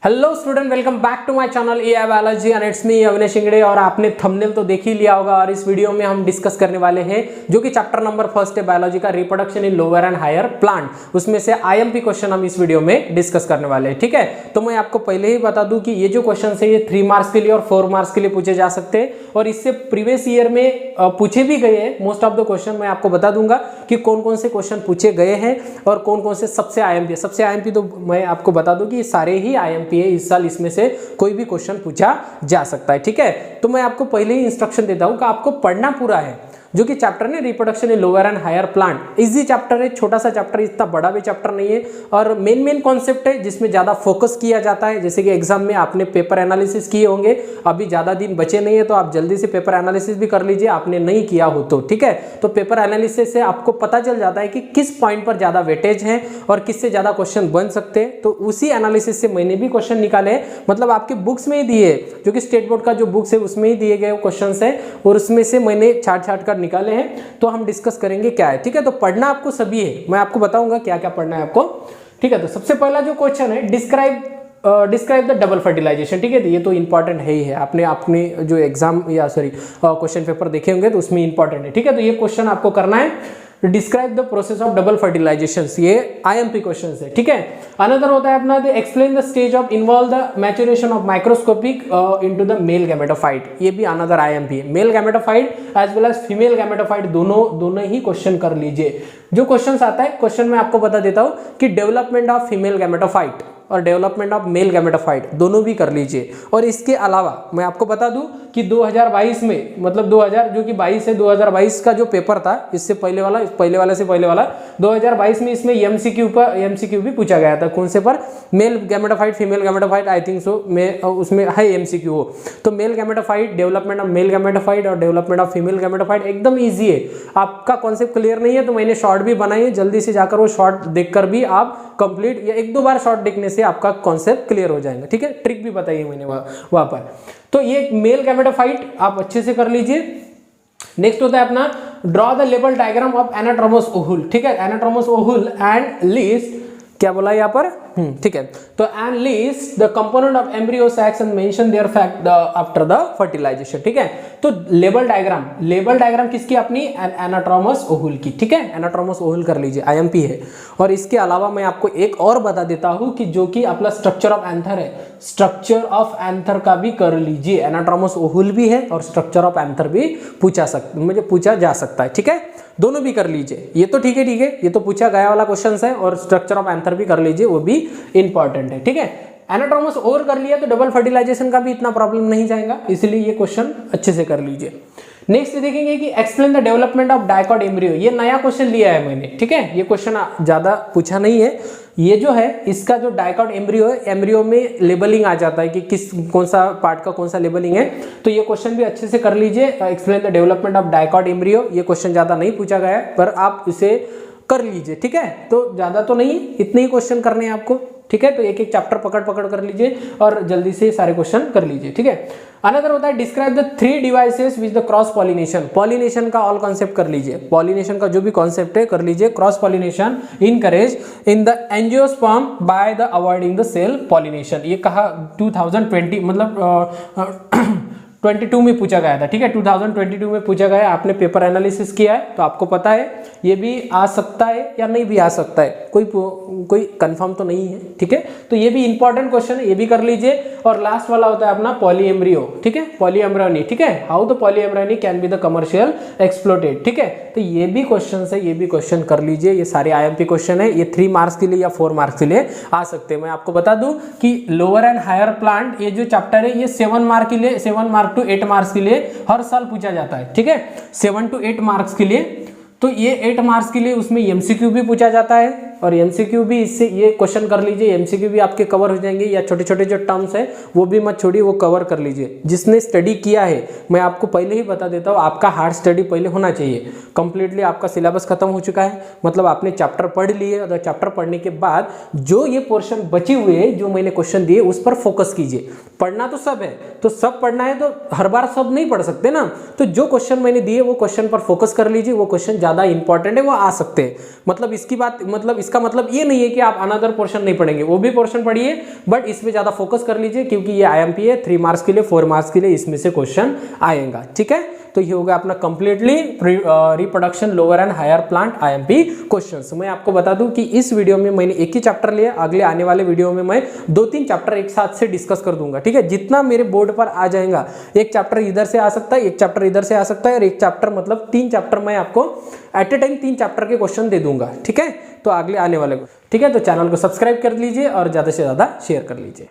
Hello student, welcome back to my channel AI biology and it's me Avinash Ingade. और आपने thumbnail तो देख ही लिया होगा। और इस वीडियो में हम डिस्कस करने वाले हैं जो कि चैप्टर नंबर 1 है बायोलॉजी का, reproduction in lower and higher plant. उसमें से आईएमपी क्वेश्चन हम इस वीडियो में डिस्कस करने वाले हैं। ठीक है, तो मैं आपको पहले ही बता दूं कि ये जो क्वेश्चन है ये 3 मार्क्स के लिए और 4 मार्क्स के लिए पूछे जा सकते हैं। और इससे प्रीवियस ईयर में पूछे भी गए हैं मोस्ट ऑफ द क्वेश्चन। मैं आपको बता दूंगा कि कौन कौन से क्वेश्चन पूछे गए हैं और कौन कौन से सबसे आईएमपी तो मैं आपको बता दूं कि सारे ही आईएमपी है इस साल, इसमें से कोई भी क्वेश्चन पूछा जा सकता है। ठीक है, तो मैं आपको पहले ही इंस्ट्रक्शन देता हूं कि आपको पढ़ना पूरा है जो कि चैप्टर है reproduction in lower and higher plant. Easy chapter है, छोटा सा चैप्टर, इतना बड़ा भी चैप्टर नहीं है। और मेन कॉन्सेप्ट है जिसमें ज्यादा फोकस किया जाता है। जैसे कि एग्जाम में आपने पेपर एनालिसिस किए होंगे, अभी ज्यादा दिन बचे नहीं है तो आप जल्दी से पेपर एनालिसिस भी कर लीजिए, आपने नहीं किया हो तो। ठीक है, तो पेपर एनालिसिस से आपको पता चल जाता है कि किस पॉइंट पर ज्यादा वेटेज है और किससे ज्यादा क्वेश्चन बन सकते हैं। तो उसी एनालिसिस से मैंने भी क्वेश्चन निकाले, मतलब आपके बुक्स में ही दिए, जो कि स्टेट बोर्ड का जो बुक्स है उसमें ही दिए गए क्वेश्चन है और उसमें से मैंने छाट कर निकाले हैं। तो हम डिस्कस करेंगे क्या है। ठीक है, तो पढ़ना आपको सभी है, मैं आपको बताऊंगा क्या क्या पढ़ना है आपको। ठीक है, तो सबसे पहला जो क्वेश्चन है डिस्क्राइब द डबल फर्टिलाइजेशन। ठीक है, तो ये तो इंपॉर्टेंट है ही है, आपने जो एग्जाम या क्वेश्चन पेपर देखे होंगे तो उसमें इंपॉर्टेंट है। ठीक है, तो ये क्वेश्चन आपको करना है, describe the process of double fertilisation. ये आईएमपी क्वेश्चन है। ठीक है, अनदर होता है अपना explain the stage of involve the maturation of microscopic into the male gametophyte. ये भी अनदर आईएमपी है। Male gametophyte as well as female gametophyte दोनों ही क्वेश्चन कर लीजिए। जो क्वेश्चन आता है, क्वेश्चन में आपको बता देता हूं कि डेवलपमेंट ऑफ फीमेल गैमेटोफाइट और डेवलपमेंट ऑफ मेल गैमेटोफाइट दोनों भी कर लीजिए। और इसके अलावा मैं आपको बता दूं कि 2022 में, मतलब 2000 जो कि 22 है, 2022 का जो पेपर था, इससे पहले वाला 2022 में इसमें एमसीक्यू भी पूछा गया था। कौन से पर? Male gametophyte female gametophyte, I think so में उसमें है एमसीक्यू हो। तो male gametophyte, development of male gametophyte और डेवलपमेंट ऑफ फीमेल गैमेटोफाइट एकदम ईजी है। आपका कॉन्सेप्ट क्लियर नहीं है तो मैंने शॉर्ट भी बनाई है, जल्दी से जाकर वो शॉर्ट देखकर भी आप कंप्लीट, या 1-2 बार शॉर्ट देखने से आपका कॉन्सेप्ट क्लियर हो जाएगा। ठीक है, ट्रिक भी बताइए मैंने वहां पर। तो ये मेल गैमेटोफाइट आप अच्छे से कर लीजिए। नेक्स्ट होता है अपना draw the label diagram of anatropous ovule. ठीक है, एनाट्रोमस ओहुल एंड लिस्ट, क्या बोला यहाँ पर? ठीक है, तो and list the component of embryo sacs and mention their fact after the fertilization. ठीक है, तो लेबल डायग्राम किसकी? अपनी एनाट्रोमस ओहुल की। ठीक है, एनाट्रोमस ओहुल कर लीजिए, आईएमपी है। और इसके अलावा मैं आपको एक और बता देता हूं कि जो कि अपना स्ट्रक्चर ऑफ एंथर है, स्ट्रक्चर ऑफ एंथर का भी कर लीजिए। एनाट्रोमस ओहुल भी है और स्ट्रक्चर ऑफ एंथर भी पूछा जा सकता है। ठीक है, दोनों भी कर लीजिए। ये तो ठीक है, ये तो पूछा गया वाला क्वेश्चन है। और स्ट्रक्चर ऑफ एंथर भी कर लीजिए, वो भी इंपॉर्टेंट है। ठीक है, एनाट्रोमस और कर लिया तो डबल फर्टिलाइजेशन का भी इतना प्रॉब्लम नहीं जाएगा, इसलिए ये क्वेश्चन अच्छे से कर लीजिए। नेक्स्ट देखेंगे कि explain the development of dicot embryo. ये नया क्वेश्चन लिया है मैंने। ठीक है, ये क्वेश्चन ज्यादा पूछा नहीं है। ये जो है इसका जो डायकॉट एम्ब्रियो है, एम्ब्रियो में लेबलिंग आ जाता है कि कौन सा पार्ट का कौन सा लेबलिंग है। तो ये क्वेश्चन भी अच्छे से कर लीजिए, explain the development of dicot embryo. ये क्वेश्चन ज्यादा नहीं पूछा गया है पर आप इसे कर लीजिए। ठीक है, तो ज्यादा तो नहीं, इतने ही क्वेश्चन करने हैं आपको। ठीक है, तो एक चैप्टर पकड़ कर लीजिए और जल्दी से सारे क्वेश्चन कर लीजिए। ठीक है, अनदर होता है describe the 3 devices with the cross pollination. Pollination का ऑल कॉन्सेप्ट कर लीजिए, पॉलिनेशन का जो भी कॉन्सेप्ट है कर लीजिए। Cross pollination encourage in the angiosperm by the avoiding the self pollination. ये कहा 2020 मतलब 22 में पूछा गया था। ठीक है, 2022 में पूछा गया। आपने पेपर एनालिसिस किया है तो आपको पता है ये भी आ सकता है या नहीं भी आ सकता है, कोई कंफर्म तो नहीं है। ठीक है, तो ये भी इंपॉर्टेंट क्वेश्चन है, ये भी कर लीजिए। और लास्ट वाला होता है अपना पॉलीएम्ब्रियो। ठीक है, पॉलीएम्ब्रियोनी। ठीक है, how the polyembryony can be the commercial exploited. ठीक है, तो ये भी क्वेश्चन है, ये भी क्वेश्चन कर लीजिए। ये सारे आईएमपी क्वेश्चन है, ये 3 मार्क्स के लिए या 4 मार्क्स के लिए आ सकते हैं। मैं आपको बता दूं कि लोअर एंड हायर प्लांट ये जो चैप्टर है ये 7 मार्क के लिए, 7 मार्क टू 8 मार्क्स के लिए हर साल पूछा जाता है। ठीक है, 7 to 8 मार्क्स के लिए। तो ये 8 मार्क्स के लिए उसमें एमसीक्यू भी पूछा जाता है और एमसीक्यू भी इससे ये क्वेश्चन कर लीजिए, एमसीक्यू भी आपके कवर हो जाएंगे, या छोटे छोटे जो टर्म्स है वो भी मत छोड़िए, वो कवर कर लीजिए। जिसने स्टडी किया है मैं आपको पहले ही बता देता हूँ, आपका हार्ड स्टडी पहले होना चाहिए। कंप्लीटली आपका सिलेबस खत्म हो चुका है, मतलब आपने चैप्टर पढ़ लिए, और चैप्टर पढ़ने के बाद जो ये पोर्शन बचे हुए हैं, जो मैंने क्वेश्चन दिए उस पर फोकस कीजिए। पढ़ना तो सब है, तो सब पढ़ना है तो हर बार सब नहीं पढ़ सकते ना, तो जो क्वेश्चन मैंने दिए वो क्वेश्चन पर फोकस कर लीजिए, वो क्वेश्चन ज्यादा इंपॉर्टेंट है, वो आ सकते हैं। मतलब इसका मतलब ये नहीं है कि आप अनदर पोर्शन नहीं पढ़ेंगे, वो भी पोर्शन पढ़िए, बट इसमें ज्यादा फोकस कर लीजिए, क्योंकि ये आईएमपी है, 3 मार्क्स के लिए, 4 मार्क्स के लिए इसमें से क्वेश्चन आएगा। ठीक है, तो ये होगा अपना completely reproduction lower and higher plant IMP questions. मैं आपको बता दूं कि इस वीडियो में मैंने एक ही चैप्टर लिया, अगले आने वाले वीडियो में मैं 2-3 चैप्टर एक साथ से डिस्कस कर दूंगा। ठीक है, जितना मेरे बोर्ड पर आ जाएगा, एक चैप्टर इधर से आ सकता है, एक चैप्टर इधर से आ सकता है, और एक चैप्टर मतलब 3 चैप्टर मैं आपको एट ए टाइम 3 चैप्टर के क्वेश्चन दे दूंगा। ठीक है, तो अगले आने वाले, ठीक है, तो चैनल को सब्सक्राइब कर लीजिए और ज्यादा से ज्यादा शेयर कर लीजिए।